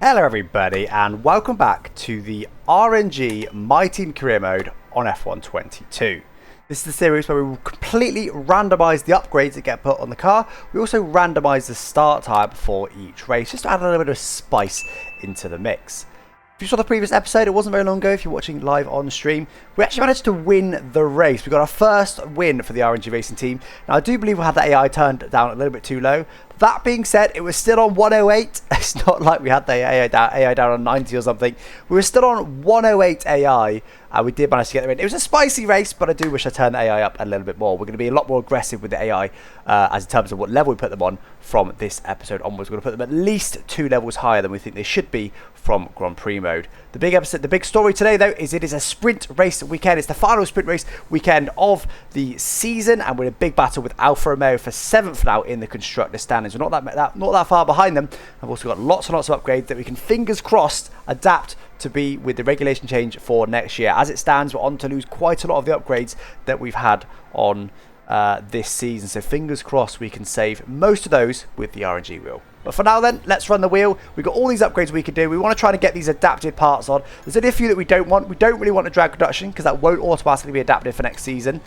Hello everybody and welcome back to the RNG My Team Career Mode on F1 22. This is the series where we will completely randomise the upgrades that get put on the car. We also randomise the start time before each race, just to add a little bit of spice into the mix. If you saw the previous episode, it wasn't very long ago if you're watching live on stream, we actually managed to win the race. We got our first win for the RNG racing team. Now I do believe we had the AI turned down a little bit too low. That being said, it was still on 108. It's not like we had the AI down on 90 or something. We were still on 108 AI, and we did manage to get the win. It was a spicy race, but I do wish I turned the AI up a little bit more. We're going to be a lot more aggressive with the AI as in terms of what level we put them on from this episode onwards. We're going to put them at least 2 levels higher than we think they should be from Grand Prix mode. The big story today, though, is it is a sprint race weekend. It's the final sprint race weekend of the season, and we're in a big battle with Alfa Romeo for 7th now in the constructor standings. We're not that far behind them. I've also got lots and lots of upgrades that we can, fingers crossed, adapt to be with the regulation change for next year. As it stands, we're on to lose quite a lot of the upgrades that we've had on this season. So fingers crossed we can save most of those with the RNG wheel. But for now then, let's run the wheel. We've got all these upgrades we can do. We want to try to get these adapted parts on. There's only a few that we don't want. We don't really want a drag reduction because that won't automatically be adapted for next season.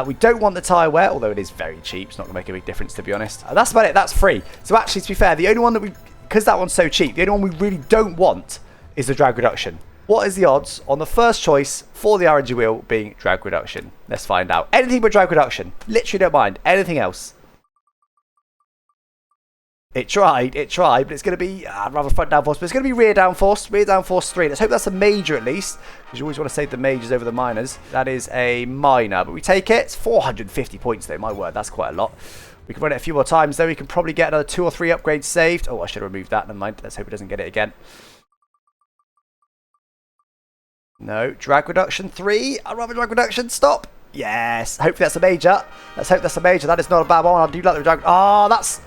We don't want the tyre wear, although it is very cheap. It's not going to make a big difference, to be honest. That's about it. That's free. So actually, to be fair, the only one that because that one's so cheap, the only one we really don't want is the drag reduction. What is the odds on the first choice for the RNG wheel being drag reduction? Let's find out. Anything but drag reduction. Literally don't mind. Anything else. It tried, but it's going to be, I'd rather front downforce, but it's going to be rear downforce 3. Let's hope that's a major at least, because you always want to save the majors over the minors. That is a minor, but we take it. It's 450 points though, my word, that's quite a lot. We can run it a few more times though. We can probably get another 2 or 3 upgrades saved. Oh, I should have removed that, never mind. Let's hope it doesn't get it again. No, drag reduction 3. I'd rather drag reduction, stop. Yes, hopefully that's a major. Let's hope that's a major. That is not a bad one. I do like the drag. Oh, that's...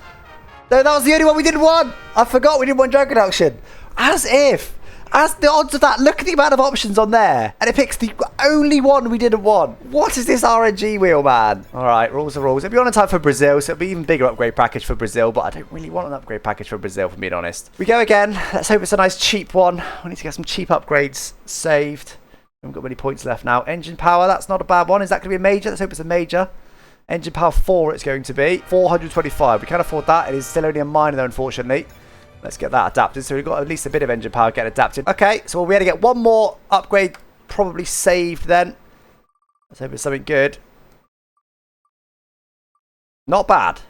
No, that was the only one we didn't want. I forgot we didn't want drag reduction. As the odds of that, look at the amount of options on there. And it picks the only one we didn't want. What is this RNG wheel, man? All right, rules are rules. It'll be on in time for Brazil, so it'll be even bigger upgrade package for Brazil, but I don't really want an upgrade package for Brazil, for being honest. We go again. Let's hope it's a nice cheap one. We need to get some cheap upgrades saved. We haven't got many points left now. Engine power, that's not a bad one. Is that going to be a major? Let's hope it's a major. Engine power 4 it's going to be. 425. We can't afford that. It is still only a minor though, unfortunately. Let's get that adapted. So we've got at least a bit of engine power getting adapted. Okay, so we had to get one more upgrade probably saved then. Let's hope it's something good. Not bad.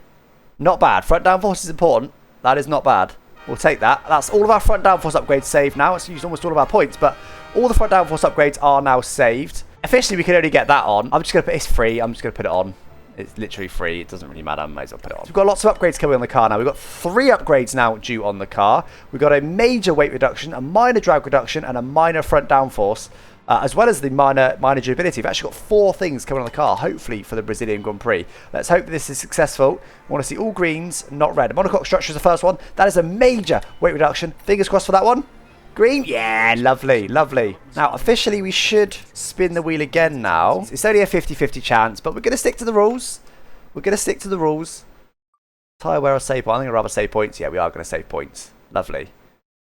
Not bad. Front downforce is important. That is not bad. We'll take that. That's all of our front downforce upgrades saved now. It's used almost all of our points, but all the front downforce upgrades are now saved. Officially, we can only get that on. I'm just going to put it's free. I'm just going to put it on. It's literally free. It doesn't really matter. I might as well put it on. We've got lots of upgrades coming on the car now. We've got 3 upgrades now due on the car. We've got a major weight reduction, a minor drag reduction, and a minor front downforce, as well as the minor durability. We've actually got 4 things coming on the car, hopefully for the Brazilian Grand Prix. Let's hope this is successful. We want to see all greens, not red. A monocoque structure is the first one. That is a major weight reduction. Fingers crossed for that one. Green? Yeah, lovely, lovely. Now, officially, we should spin the wheel again now. It's only a 50-50 chance, but we're going to stick to the rules. We're going to stick to the rules. Tyre wear or save points. I think I'd rather save points. Yeah, we are going to save points. Lovely.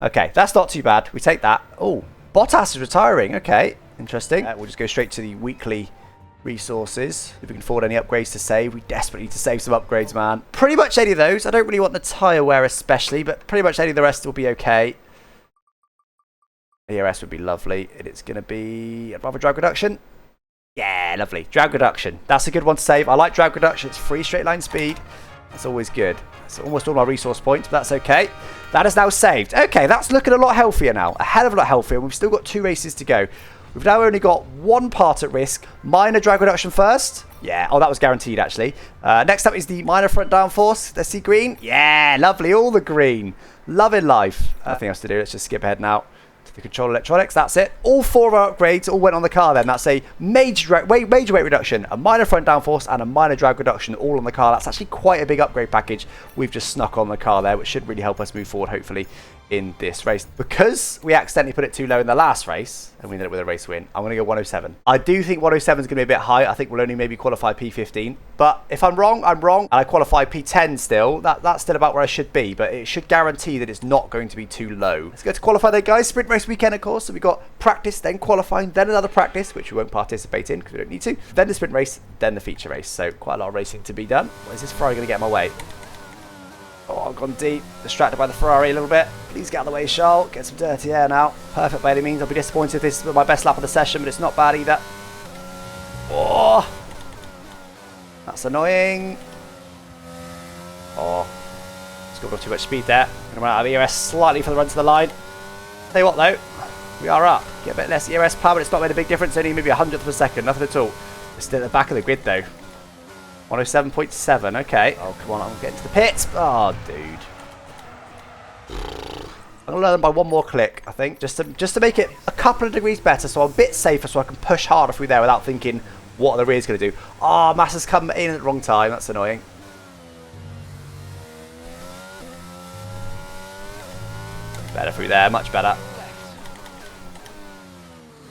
Okay, that's not too bad. We take that. Oh, Bottas is retiring. Okay, interesting. We'll just go straight to the weekly resources. If we can afford any upgrades to save. We desperately need to save some upgrades, man. Pretty much any of those. I don't really want the tyre wear especially, but pretty much any of the rest will be okay. ERS would be lovely. It's going to be a rather drag reduction. Yeah, lovely. Drag reduction. That's a good one to save. I like drag reduction. It's free straight line speed. That's always good. It's almost all my resource points, but that's okay. That is now saved. Okay, that's looking a lot healthier now. A hell of a lot healthier. We've still got 2 races to go. We've now only got 1 part at risk. Minor drag reduction first. Yeah, oh, that was guaranteed, actually. Next up is the minor front downforce. Let's see green. Yeah, lovely. All the green. Loving life. Nothing else to do. Let's just skip ahead now. The control electronics, that's it. All 4 of our upgrades all went on the car then. That's a major weight reduction, a minor front downforce, and a minor drag reduction all on the car. That's actually quite a big upgrade package we've just snuck on the car there, which should really help us move forward, hopefully, in this race. Because we accidentally put it too low in the last race, and we ended up with a race win, I'm going to go 107. I do think 107 is going to be a bit high. I think we'll only maybe qualify P15. But if I'm wrong, I'm wrong. And I qualify P10 still. That's still about where I should be. But it should guarantee that it's not going to be too low. Let's go to qualify there, guys. Sprint race weekend, of course. So we've got practice, then qualifying, then another practice, which we won't participate in because we don't need to. Then the sprint race, then the feature race. So quite a lot of racing to be done. What is this Ferrari going to get in my way? Oh, I've gone deep. Distracted by the Ferrari a little bit. Please get out of the way, Charles. Get some dirty air now. Perfect by any means. I'll be disappointed if this is my best lap of the session, but it's not bad either. Oh, that's annoying. Oh, it's got too much speed there. I'm going to run out of ERS slightly for the run to the line. Tell you what, though, we are up. Get a bit less ERS power, but it's not made a big difference. Only maybe 100th of a second. Nothing at all. We're still at the back of the grid, though. 107.7, okay. Oh, come on, I'm getting to the pits. Oh, dude. I'm going to learn by one more click, I think, just to make it a couple of degrees better, so I'm a bit safer, so I can push harder through there without thinking what the rear's going to do. Oh, Massa's come in at the wrong time. That's annoying. Better through there, much better.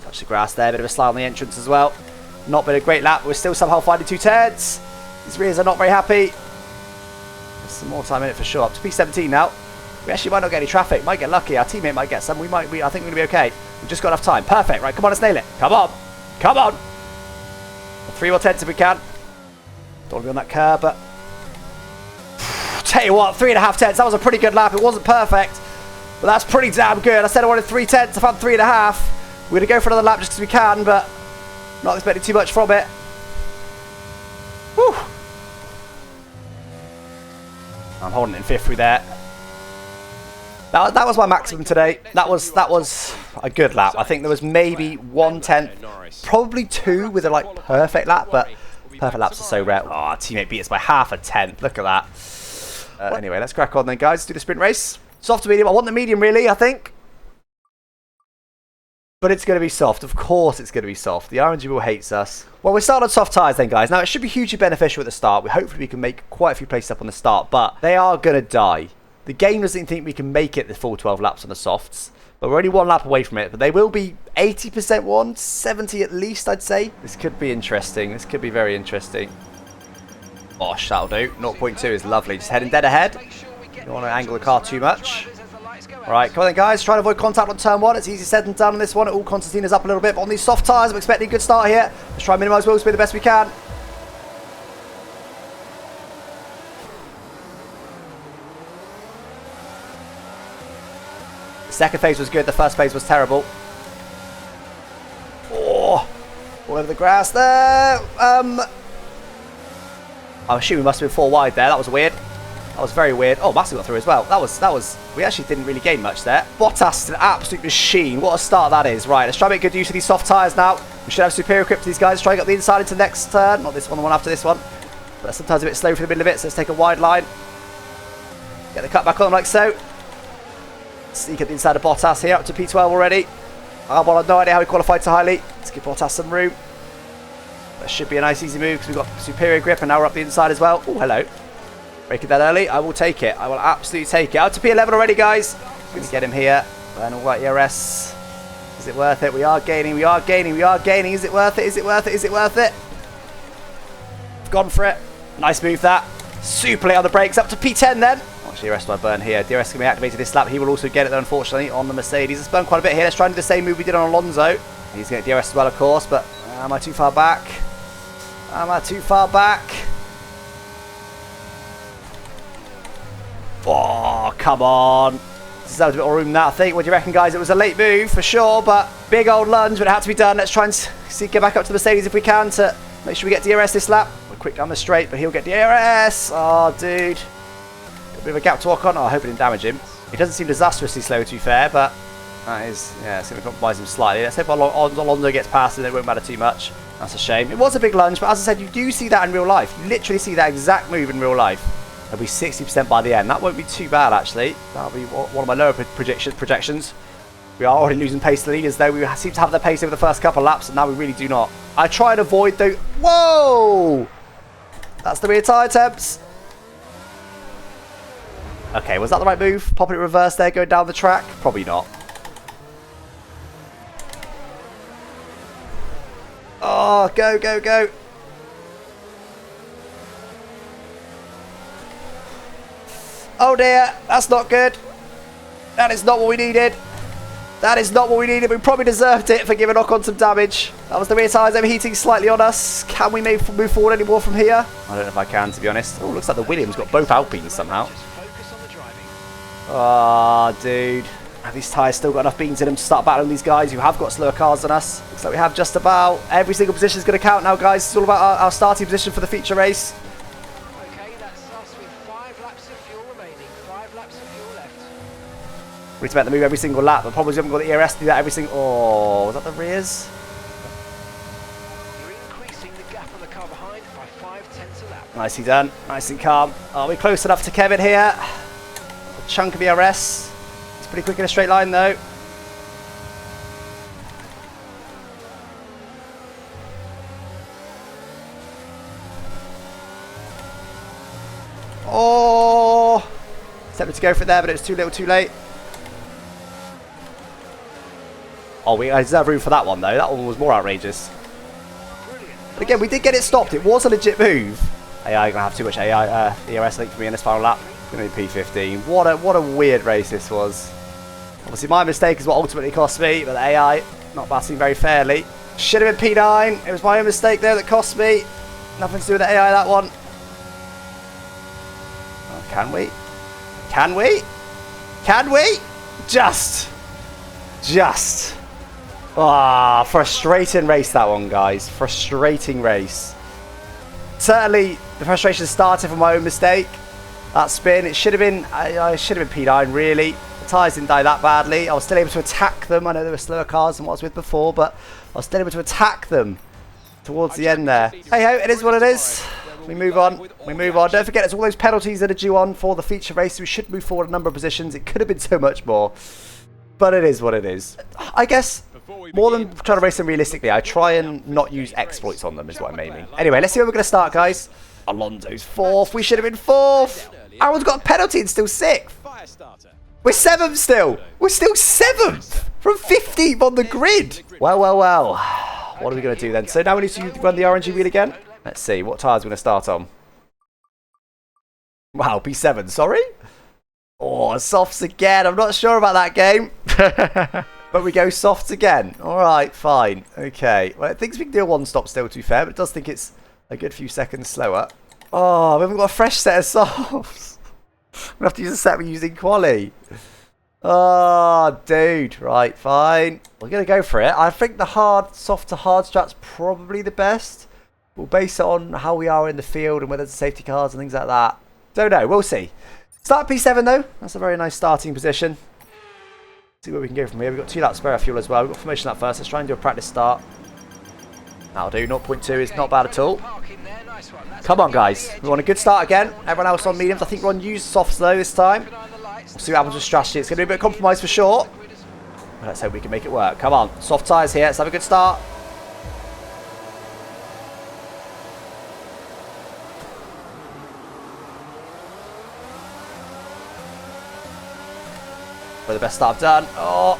Touch the grass there, bit of a slide on the entrance as well. Not been a great lap, but we're still somehow finding 210s. These rears are not very happy. There's some more time in it for sure. Up to P17 now. We actually might not get any traffic. Might get lucky. Our teammate might get some. I think we're going to be okay. We've just got enough time. Perfect. Right, come on, let's nail it. Come on. Come on. 3 more tenths if we can. Don't want to be on that curb, but... Tell you what, 3.5 tenths. That was a pretty good lap. It wasn't perfect, but that's pretty damn good. I said I wanted 3 tenths. I found 3.5. We're going to go for another lap just because we can, but not expecting too much from it. Whew. I'm holding it in 5th through there. That was my maximum today. That was a good lap. I think there was maybe 1/10, probably 2 with a perfect lap, but perfect laps are so rare. Oh, our teammate beat us by half a tenth. Look at that. Anyway, let's crack on then, guys. Let's do the sprint race. Soft to medium. I want the medium, really, I think. But it's going to be soft. Of course it's going to be soft. The RNG will hates us. Well, we start on soft tyres then, guys. Now, it should be hugely beneficial at the start. Hopefully we can make quite a few places up on the start, but they are going to die. The game doesn't think we can make it the full 12 laps on the softs, but we're only 1 lap away from it. But they will be 80% one, 70 at least, I'd say. This could be interesting. This could be very interesting. Gosh, that'll do. 0.2 is lovely. Just heading dead ahead. Don't want to angle the car too much. Alright, come on then, guys. Try to avoid contact on turn 1. It's easier said than done on this one. All Constantina's up a little bit, but on these soft tyres, I'm expecting a good start here. Let's try and minimise wheel speed the best we can. The second phase was good. The first phase was terrible. Oh, all over the grass there. I'm assuming we must have been 4 wide there. That was weird. That was very weird. Oh, Massa got through as well. That was. We actually didn't really gain much there. Bottas is an absolute machine. What a start that is. Right, let's try and make good use of these soft tyres now. We should have superior grip to these guys. Try and get the inside into the next turn. Not this one, the one after this one. But sometimes a bit slow for the middle of it, so let's take a wide line. Get the cut back on them like so. Sneak at the inside of Bottas here, up to P12 already. Well, I've no idea how he qualified so highly. Let's give Bottas some room. That should be a nice easy move because we've got superior grip and now we're up the inside as well. Oh, hello. Breaking that early. I will take it. I will absolutely take it. Out to P11 already, guys. Going to get him here. Burn all that ERS. Is it worth it? We are gaining. We are gaining. We are gaining. Is it worth it? Is it worth it? Is it worth it? I've gone for it. Nice move that. Super late on the brakes. Up to P10 then. Watch the DRS do I burn here. DRS can be activated this lap. He will also get it though, unfortunately, on the Mercedes. It's burned quite a bit here. Let's try and do the same move we did on Alonso. He's going to get DRS as well, of course, but am I too far back? Am I too far back? Oh, come on. Deserved a bit more room than that, I think. What do you reckon, guys? It was a late move, for sure, but big old lunge, but it had to be done. Let's try and get back up to the Mercedes if we can to make sure we get DRS this lap. We're quick down the straight, but he'll get DRS. Oh, dude. Got a bit of a gap to walk on. Oh, I hope it didn't damage him. He doesn't seem disastrously slow, to be fair, but that is, yeah, it's going to compromise him slightly. Let's hope Alonso gets past and it won't matter too much. That's a shame. It was a big lunge, but as I said, you do see that in real life. You literally see that exact move in real life. It'll be 60% by the end. That won't be too bad, actually. That'll be one of my lower projections. We are already losing pace to the leaders, though. We seem to have the pace over the first couple of laps, and now we really do not. I try and avoid those. Whoa! That's the rear tyre temps. Okay, was that the right move? Popping it reverse there, going down the track? Probably not. Oh, go, go, go. Oh dear, that's not good. That is not what we needed. That is not what we needed. We probably deserved it for giving Ocon some damage. That was the rear tyres overheating slightly on us. Can we move forward any more from here? I don't know if I can, to be honest. Oh, looks like the Williams got both Alpines somehow. Oh, dude. Have these tyres still got enough beans in them to start battling these guys who have got slower cars than us? Looks like we have just about every single position is going to count now, guys. It's all about our starting position for the feature race. Okay, that's us with 5 laps of fuel remaining. 5 laps of fuel left. We need to make the move every single lap, but probably we haven't got the ERS to do that every single... Oh, was that the rears? You're increasing the gap on the car behind by 5/10 a lap. Nicely done. Nice and calm. Are we close enough to Kevin here? A chunk of ERS. It's pretty quick in a straight line, though. Oh! Attempted to go for it there, but it was too little, too late. Oh, we deserve room for that one, though. That one was more outrageous. But again, we did get it stopped. It was a legit move. AI gonna have too much AI ERS link for me in this final lap. Gonna be P15. What a weird race this was. Obviously, my mistake is what ultimately cost me, but the AI not batting very fairly. Should have been P9. It was my own mistake there that cost me. Nothing to do with the AI that one. Oh, can we? Can we? Can we? Just. Ah, frustrating race that one, guys. Frustrating race. Certainly, the frustration started from my own mistake. That spin, it should have been. I should have been P9 really. The tyres didn't die that badly. I was still able to attack them. I know there were slower cars than what I was with before, but I was still able to attack them towards the end there. Hey ho, it is what it is. We move on. We move on. Don't forget, there's all those penalties that are due on for the feature race. We should move forward a number of positions. It could have been so much more, but it is what it is. I guess. More than trying to race them realistically, I try and not use exploits on them is what I'm aiming. Anyway, let's see where we're going to start, guys. Alonso's 4th. We should have been 4th. Aaron's got a penalty and still 6th. We're 7th still. We're still 7th from 15th on the grid. Well. What are we going to do then? So now we need to run the RNG wheel again. Let's see. What tyres we're going to start on. Wow, P7. Sorry? Oh, softs again. I'm not sure about that game. But we go softs again. Alright, fine. Okay. Well, it thinks we can do a one-stop still, to be fair, but it does think it's a good few seconds slower. Oh, we haven't got a fresh set of softs. I'm going to have to use a set we're using quali. Oh, dude. Right, fine. We're going to go for it. I think the soft to hard strat's probably the best. We'll base it on how we are in the field and whether there's safety cars and things like that. Don't know. We'll see. Start P7, though. That's a very nice starting position. See where we can go from here. We've got 2 laps spare fuel as well. We've got formation lap first. Let's try and do a practice start. That'll do. 0.2 is not bad at all. Come on, guys. We want a good start again. Everyone else on mediums. I think we're on used softs, though, this time. We'll see what happens with strategy. It's going to be a bit of compromise for sure. But let's hope we can make it work. Come on. Soft tyres here. Let's have a good start. The best start I've done. Oh.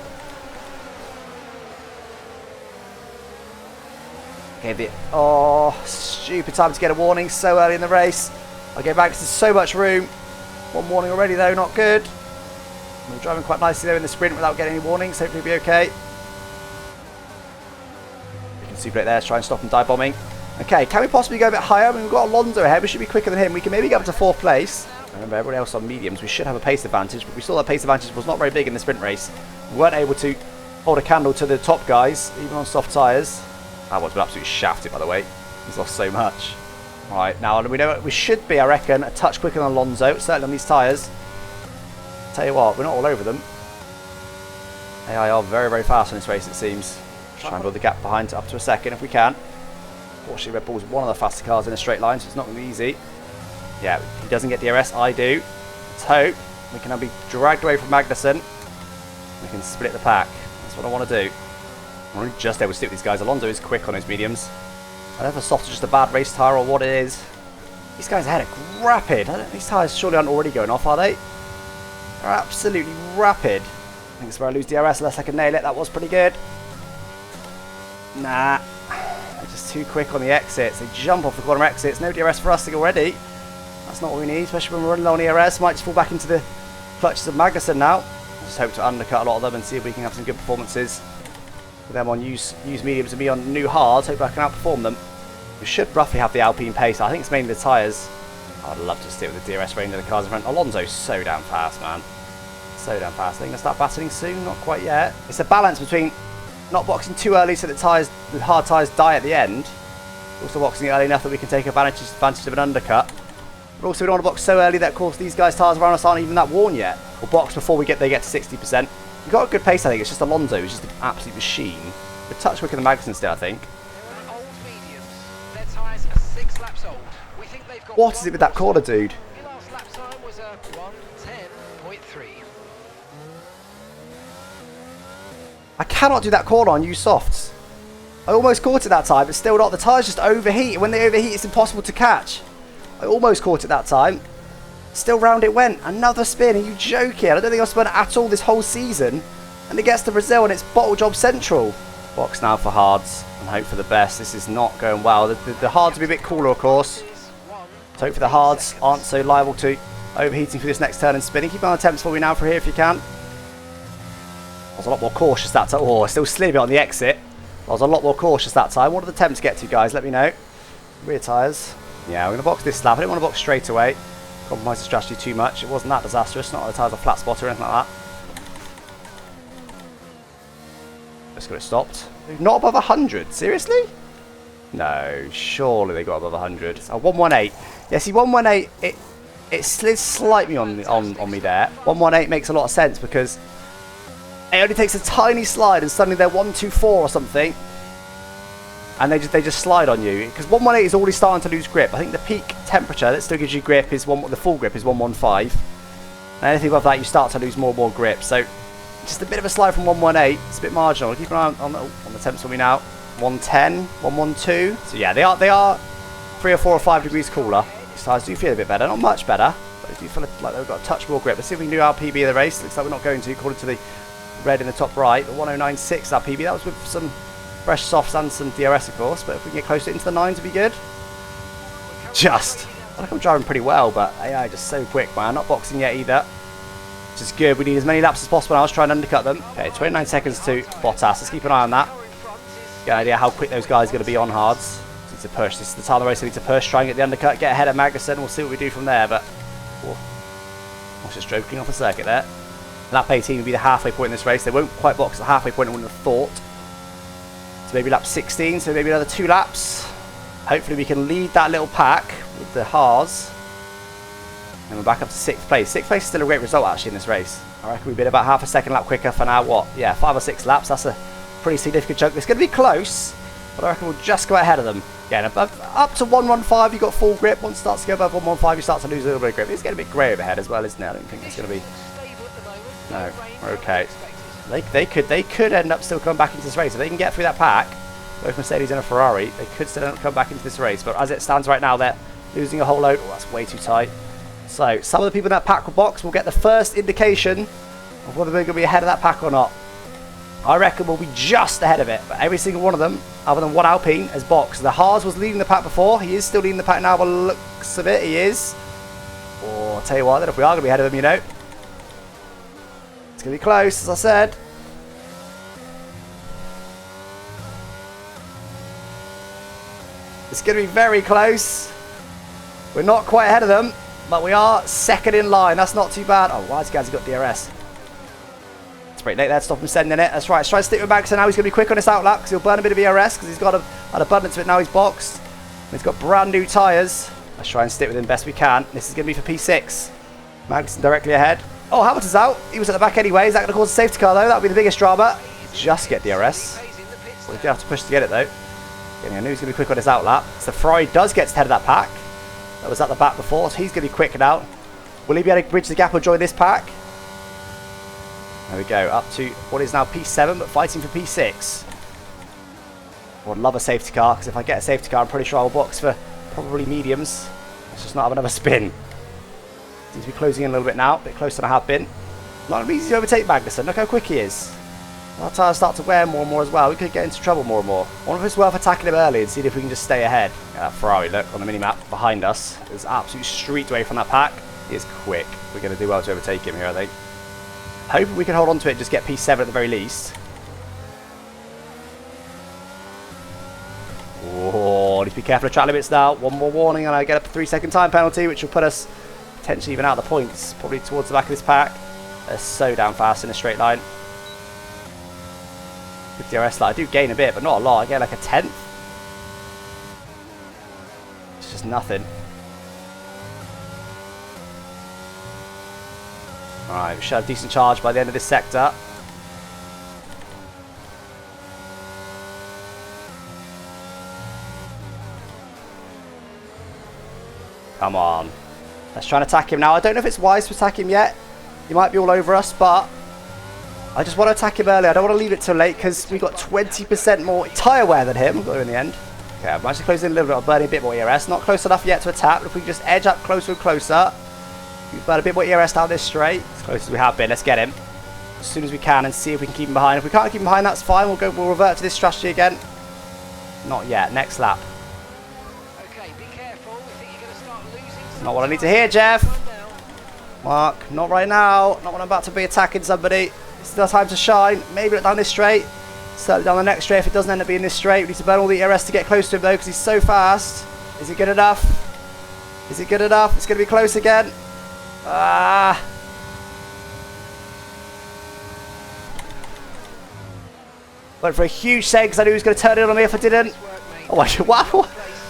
Gave it. Oh, stupid time to get a warning so early in the race. I'll get back. There's so much room. One warning already, though. Not good. We're driving quite nicely, though, in the sprint without getting any warnings. Hopefully, we'll be okay. We can super it there. Let's try and stop him dive bombing. Okay, can we possibly go a bit higher? I mean, we've got Alonso ahead. We should be quicker than him. We can maybe get up to 4th place. Remember, everybody else on mediums, we should have a pace advantage, but we saw that pace advantage was not very big in the sprint race. We weren't able to hold a candle to the top guys, even on soft tyres. That one's been absolutely shafted, by the way. He's lost so much. Alright, now we know we should be, I reckon, a touch quicker than Alonso, certainly on these tyres. Tell you what, we're not all over them. AI are very, very fast in this race, it seems. Try and build the gap behind up to a second if we can. Fortunately, Red Bull's one of the faster cars in a straight line, so it's not going to be easy. Yeah, he doesn't get DRS, I do. Let's hope we can now be dragged away from Magnussen. We can split the pack. That's what I want to do. I'm only just able to stick with these guys. Alonso is quick on his mediums. I don't know if the soft is just a bad race tyre or what it is. These guys ahead are rapid. These tyres surely aren't already going off, are they? are absolutely rapid. I think it's where I lose DRS unless I can nail it. That was pretty good. Nah. They're just too quick on the exits. They jump off the corner exits. No DRS for us already. That's not what we need, especially when we're running low on ERS. Might just fall back into the clutches of Magnussen now. Just hope to undercut a lot of them and see if we can have some good performances with them on use mediums and me on new hards. Hope I can outperform them. We should roughly have the Alpine pace. I think it's mainly the tyres. I'd love to stick with the DRS range of the cars in front. Alonso's so damn fast, man. So damn fast. I think I'll start battling soon. Not quite yet. It's a balance between not boxing too early so the hard tyres die at the end. Also boxing it early enough that we can take advantage of an undercut. But also we don't want to box so early that of course these guys' tyres around us aren't even that worn yet. We'll box before they get to 60%. We've got a good pace, I think. It's just Alonso who's just an absolute machine. We're a touch quicker than Magnussen still, I think. What is it with that corner, dude? Your last lap time was a 1:10.3. I cannot do that corner on used softs. I almost caught it that time, but still not. The tyres just overheat. When they overheat, it's impossible to catch. I almost caught it that time. Still round it went. Another spin. Are you joking? I don't think I've spun at all this whole season. And it gets to Brazil and it's bottle job central. Box now for hards and hope for the best. This is not going well. The hards will be a bit cooler, of course. So hopefully the hards aren't so liable to overheating for this next turn and spinning. Keep on attempts for me now for here if you can. I was a lot more cautious that time. Oh, I still slid a bit on the exit. I was a lot more cautious that time. What are the temps get to, guys? Let me know. Rear tyres. Yeah, we're going to box this lap. I didn't want to box straight away. Compromise the strategy too much. It wasn't that disastrous. Not like the tyres are flat spot or anything like that. Let's get it stopped. Not above 100. Seriously? No, surely they got above 100. Oh, 118. Yeah, see, 118, it slid slightly on me there. 118 makes a lot of sense because it only takes a tiny slide and suddenly they're 124 or something. And they just slide on you. Because 118 is already starting to lose grip. I think the peak temperature that still gives you grip is the full grip is 115. And anything above that, you start to lose more and more grip. So just a bit of a slide from 118. It's a bit marginal. Keep an eye on the temps for me now. 110, 112. So yeah, they are 3 or 4 or 5 degrees cooler. These tyres do feel a bit better, not much better, but they do feel like they've got a touch more grip. Let's see if we can do our PB of the race. Looks like we're not going to, according to the red in the top right. The 1096, our PB. That was with some fresh softs and some DRS, of course. But if we can get closer into the 9s, it'd be good. Just, I think I'm driving pretty well, but AI just so quick, man. Not boxing yet either. Which is good. We need as many laps as possible. I was trying to undercut them. Okay, 29 seconds to Bottas. Let's keep an eye on that. Get an idea how quick those guys are going to be on hards. Need to push. This is the time of the race. I need to push, try and get the undercut, get ahead of Magnussen. We'll see what we do from there. But I was just joking off a circuit there. Lap 18 will be the halfway point in this race. They won't quite box at the halfway point, I wouldn't have thought. So maybe lap 16. So maybe another 2 laps. Hopefully we can lead that little pack with the hards. And we're back up to 6th place. 6th place is still a great result actually in this race. I reckon we've been about half a second lap quicker for now. What? Yeah, 5 or 6 laps. That's a pretty significant chunk. It's going to be close, but I reckon we'll just go ahead of them. Again, up to 115, you've got full grip. Once it starts to go above 115, you start to lose a little bit of grip. It's getting a bit grey overhead as well, isn't it? I don't think it's going to be... No, we're okay. They could end up still coming back into this race. If they can get through that pack, both Mercedes and a Ferrari, they could still end up coming back into this race. But as it stands right now, they're losing a whole load. Oh, that's way too tight. So some of the people in that pack box will get the first indication of whether they're going to be ahead of that pack or not. I reckon we'll be just ahead of it, but every single one of them, other than one Alpine, has boxed. The Haas was leading the pack before. He is still leading the pack now, by the looks of it, he is. Oh, I'll tell you what, then if we are going to be ahead of him, you know. It's going to be close, as I said. It's going to be very close. We're not quite ahead of them, but we are second in line. That's not too bad. Oh, wise guys, he got DRS. It's pretty late there to stop him sending it. That's right. Let's try to stick with Magnussen now. He's going to be quick on this outlap because he'll burn a bit of ERS because he's got an abundance of it now. He's boxed. And he's got brand new tyres. Let's try and stick with him best we can. This is going to be for P6. Magnussen directly ahead. Oh, Hamilton's out. He was at the back anyway. Is that going to cause a safety car though? That would be the biggest drama. Just get DRS. Well, you do have to push to get it though. I knew he was going to be quick on his outlap. So Ferrari does get to head of that pack. That was at the back before, so he's going to be quick now. Will he be able to bridge the gap or join this pack? There we go, up to what is now P7, but fighting for P6. I would love a safety car, because if I get a safety car, I'm pretty sure I'll box for probably mediums. Let's just not have another spin. Seems to be closing in a little bit now, a bit closer than I have been. Not easy to overtake Magnussen. Look how quick he is. Our tyres start to wear more and more as well. We could get into trouble more and more. I wonder if it's worth attacking him early and seeing if we can just stay ahead. Yeah, that Ferrari, look, on the mini-map behind us. It's absolute street away from that pack. He is quick. We're going to do well to overtake him here, I think. Hoping we can hold on to it and just get P7 at the very least. Oh, need to be careful of track limits now. One more warning and I get a 3-second time penalty, which will put us potentially even out of the points. Probably towards the back of this pack. They're so damn fast in a straight line. With DRS, like, I do gain a bit, but not a lot. I get like a 10th. It's just nothing. Alright, we should have decent charge by the end of this sector. Come on. Let's try and attack him now. I don't know if it's wise to attack him yet. He might be all over us, but I just want to attack him early. I don't want to leave it too late because we got 20% more tyre wear than him. Got him in the end. Okay, I've managed to close in a little bit. I'm burning a bit more ERS. Not close enough yet to attack, but if we can just edge up closer and closer, we burn a bit more ERS down this straight. As close as we have been. Let's get him as soon as we can and see if we can keep him behind. If we can't keep him behind, that's fine. We'll revert to this strategy again. Not yet. Next lap. Okay, be careful. We think you're going to start losing. Not what I need to hear, Jeff. Mark, not right now. Not when I'm about to be attacking somebody. It's still time to shine. Maybe not down this straight. Certainly down the next straight if it doesn't end up being this straight. We need to burn all the ERS to get close to him though because he's so fast. Is it good enough? Is it good enough? It's going to be close again. Ah. Went for a huge save because I knew he was going to turn it on me if I didn't. Oh my god, wow.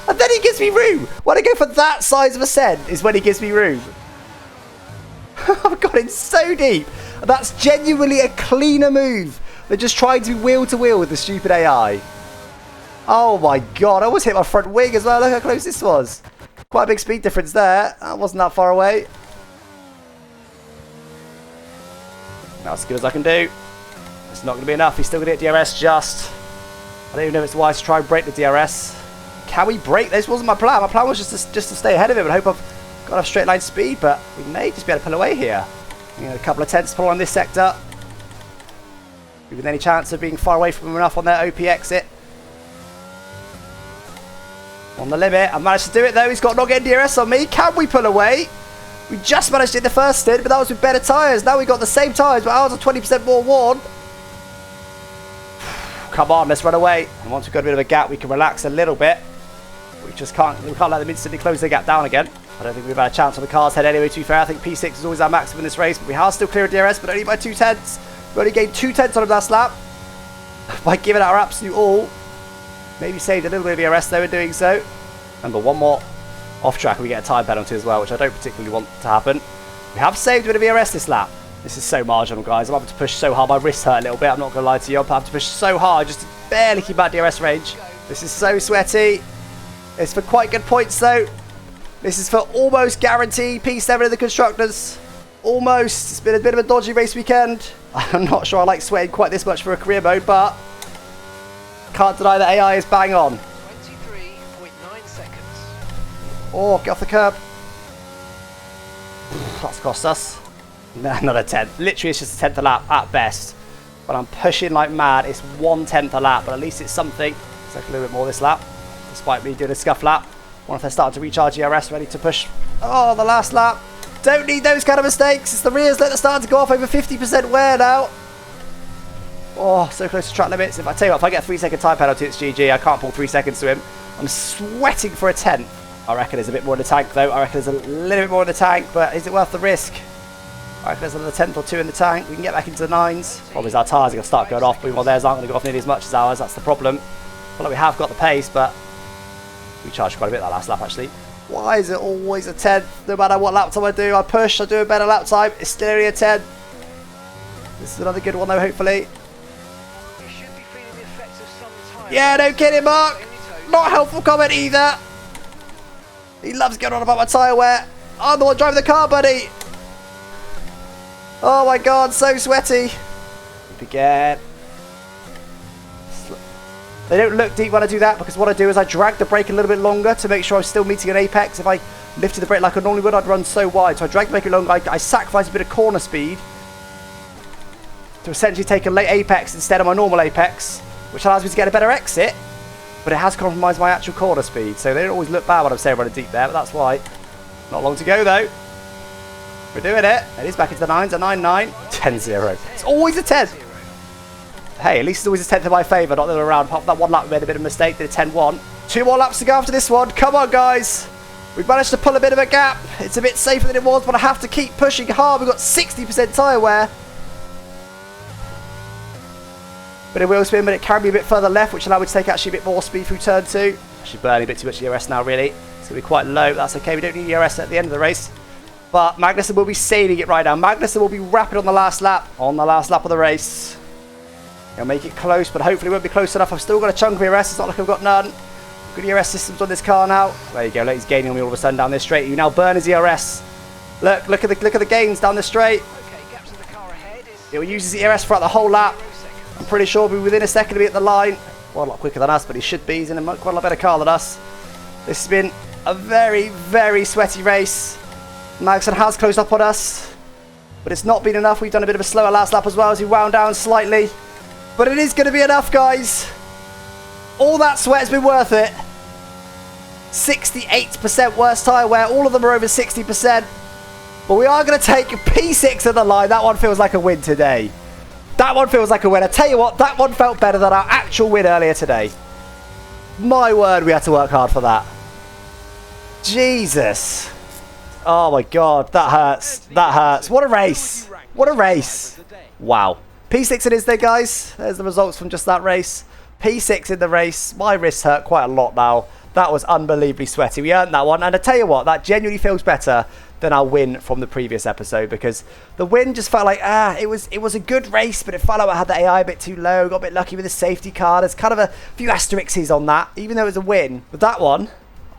And then he gives me room. When I go for that size of a send is when he gives me room. I've got in so deep. And that's genuinely a cleaner move than just trying to be wheel to wheel with the stupid AI. Oh my god, I almost hit my front wing as well. Look how close this was. Quite a big speed difference there. That wasn't that far away. That's as good as I can do. It's not going to be enough. He's still going to hit DRS just. I don't even know if it's wise to try and break the DRS. Can we break? This wasn't my plan. My plan was just to stay ahead of him and hope I've got enough straight line speed, but we may just be able to pull away here. You know, a couple of tenths to pull on this sector. With any chance of being far away from him enough on their OP exit. On the limit. I managed to do it though. He's got not getting DRS on me. Can we pull away? We just managed it in the first stint, but that was with better tyres. Now we got the same tyres, but ours are 20% more worn. Come on, let's run away. And once we've got a bit of a gap, we can relax a little bit. We can't let them instantly close the gap down again. I don't think we've had a chance on the car's head anyway, to be fair. I think P6 is always our maximum in this race, but we are still clear of DRS, but only by 2 tenths. We only gained 2 tenths on him last lap. By giving it our absolute all. Maybe saved a little bit of DRS though in doing so. Remember, one more off track and we get a time penalty as well, which I don't particularly want to happen. We have saved a bit of DRS this lap. This is so marginal, guys. I'm having to push so hard. My wrists hurt a little bit. I'm not going to lie to you. I'm having to push so hard just to barely keep out DRS range. This is so sweaty. It's for quite good points, though. This is for almost guaranteed P7 in the Constructors. Almost. It's been a bit of a dodgy race weekend. I'm not sure I like sweating quite this much for a career mode, but can't deny that AI is bang on. 23.9 seconds. Oh, get off the curb. That's cost us. No, not a 10th. Literally, it's just a 10th a lap at best. But I'm pushing like mad. It's 1/10 a lap, but at least it's something. It's like a little bit more this lap, despite me doing a scuff lap. What if they're starting to recharge ERS, ready to push? Oh, the last lap. Don't need those kind of mistakes. It's the rears that are starting to go off over 50% wear now. Oh, so close to track limits. If I tell you what, if I get a 3-second time penalty, it's GG. I can't pull 3 seconds to him. I'm sweating for a 10th. I reckon there's a bit more in the tank, though. I reckon there's a little bit more in the tank, but is it worth the risk? I reckon there's another 10th or 2 in the tank. We can get back into the 9s. Probably our tyres are going to start going off, but while theirs aren't going to go off nearly as much as ours. That's the problem. I feel like we have got the pace, but we charged quite a bit that last lap, actually. Why is it always a 10th? No matter what lap time I do, I push, I do a better lap time. It's still only a 10. This is another good one, though, hopefully. You should be feeling the effects of some tyre. Yeah, no kidding, Mark. Not a helpful comment either. He loves going on about my tyre wear. I'm the one driving the car, buddy. Oh my god, so sweaty. Again. They don't look deep when I do that, because what I do is I drag the brake a little bit longer to make sure I'm still meeting an apex. If I lifted the brake like I normally would, I'd run so wide. So I drag the brake a bit longer. I sacrifice a bit of corner speed to essentially take a late apex instead of my normal apex, which allows me to get a better exit, but it has compromised my actual corner speed, so they don't always look bad when I'm saying running deep there, but that's why. Not long to go though. We're doing it. It is back into the 9s, a 9-9, 10-0. It's always a 10. Hey, at least it's always a 10th in my favour, not the other way around. Apart from that one lap, we made a bit of a mistake, did a 10-1. 2 more laps to go after this one. Come on, guys. We've managed to pull a bit of a gap. It's a bit safer than it was, but I have to keep pushing hard. We've got 60% tyre wear. Bit of wheel spin, but it carried me a bit further left, which allowed me to take actually a bit more speed through turn 2. Actually burning a bit too much ERS now, really. It's going to be quite low, but that's okay. We don't need ERS at the end of the race. But Magnussen will be sailing it right now. Magnussen will be rapid on the last lap. On the last lap of the race. He'll make it close, but hopefully it won't be close enough. I've still got a chunk of ERS. It's not like I've got none. Good ERS systems on this car now. There you go. He's gaining on me all of a sudden down this straight. You now burn his ERS. Look at the gains down the straight. Okay, gaps in the car ahead is... He'll use his ERS throughout the whole lap. I'm pretty sure he'll be within a second to be at the line. Well, a lot quicker than us, but he should be. He's in quite a lot better car than us. This has been a very, very sweaty race. Magnussen has closed up on us, but it's not been enough. We've done a bit of a slower last lap as well as he wound down slightly. But it is going to be enough, guys. All that sweat has been worth it. 68% worse tyre wear. All of them are over 60%. But we are going to take P6 at the line. That one feels like a win today. That one feels like a win. I tell you what, that one felt better than our actual win earlier today. My word, we had to work hard for that. Jesus. Oh my God, that hurts. That hurts. What a race. What a race. Wow. P6 it is there, guys. There's the results from just that race. P6 in the race. My wrists hurt quite a lot now. That was unbelievably sweaty. We earned that one. And I tell you what, that genuinely feels better than our win from the previous episode, because the win just felt like, it was a good race, but it felt like I had the AI a bit too low. Got a bit lucky with the safety car. There's kind of a few asterisks on that, even though it was a win. But that one,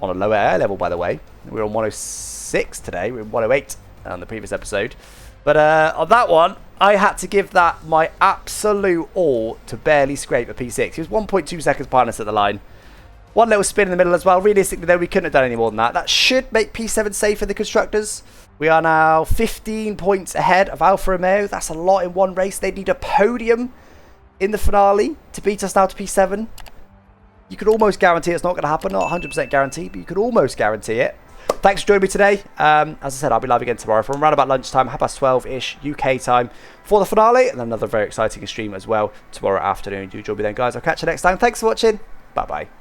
on a lower AI level, by the way, we were on 106 today. We were on 108 on the previous episode. But on that one, I had to give that my absolute all to barely scrape a P6. He was 1.2 seconds behind us at the line. One little spin in the middle as well. Realistically, though, we couldn't have done any more than that. That should make P7 safe for the constructors. We are now 15 points ahead of Alfa Romeo. That's a lot in one race. They need a podium in the finale to beat us now to P7. You could almost guarantee it's not going to happen. Not 100% guarantee, but you could almost guarantee it. Thanks for joining me today. As I said, I'll be live again tomorrow from around about lunchtime, 12:30ish UK time for the finale, and another very exciting stream as well tomorrow afternoon. Do join me then, guys. I'll catch you next time. Thanks for watching. Bye-bye.